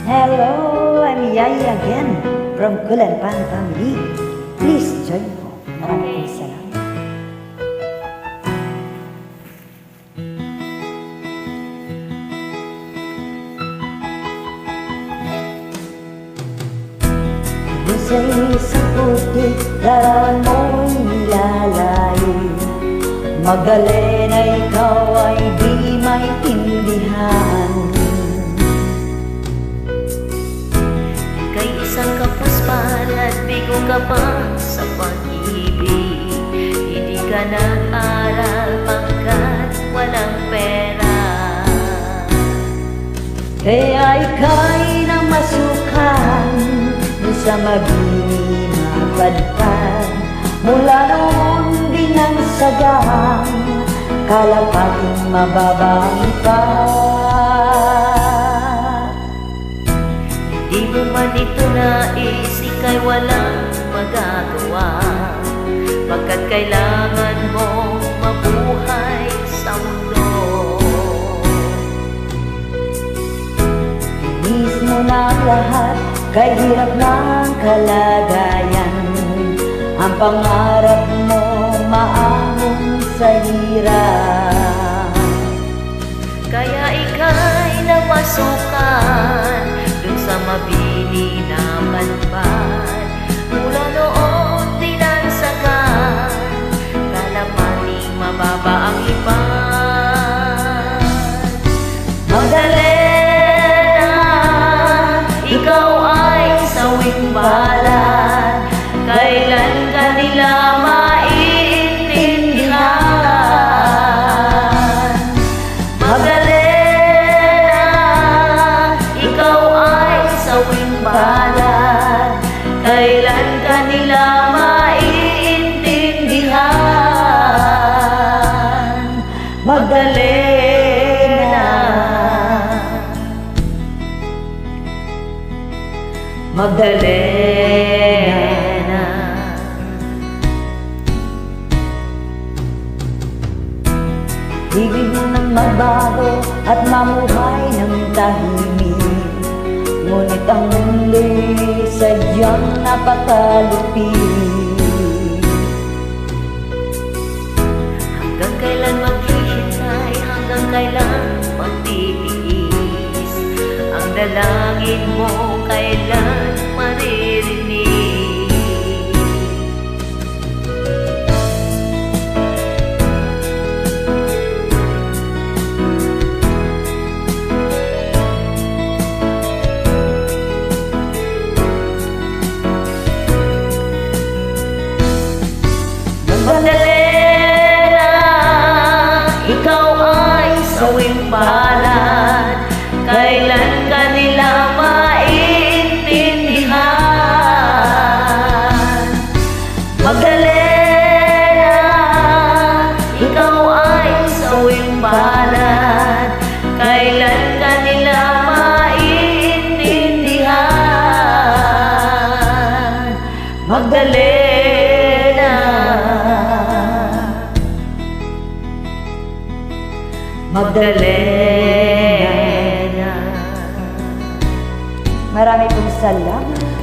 Hello, I'm Yai again from Kulanpan family. Please join po. Maraming salamat. Sa isang putik, larawan mo'y nilalayo. Magdalena, ikaw ay di maintindihan. Kay isang kapuspan at bigo ka pa sa pag-ibig. Hindi ka nag-aral pagkat walang pera. Kaya ika'y namasukan sa mabini mapadpad. Mula noon din ang sagang kalapating mababang pa. Di mo man ito nais, ika'y walang magagawa. Pagkat kailangan mo mabuhay sa mundo. Inis mo na ang lahat, kay hirap ng kalagayan. Ang pangarap mo maahon sa hirap. Kaya ika'y namasukan dun sa mabini na padpad. Mula noon din ang sagan, kalapating mababa ang ipad. Magdalena, ikaw ay sawing palad. Kailan ka nila maiintindihan? Magdalena, ikaw ay sawing palad. Kailan ka nila maiintindihan? Magdalena, Magdalena. Ibig mo nang magbago at mamuhay ng tahimik. Ngunit ang mundo'y sadyang napakalupit. Hanggang kailan maghihintay, hanggang kailan magtitiis. Ang dalangin mo kailan maririnig. Magdalena, ikaw ay sawing palad. Kailan ka nila maiintindihan? Magdalena, ikaw ay sawing palad. Kailan ka nila maiintindihan? Magdalena, Magdalena. Marami pong salamat.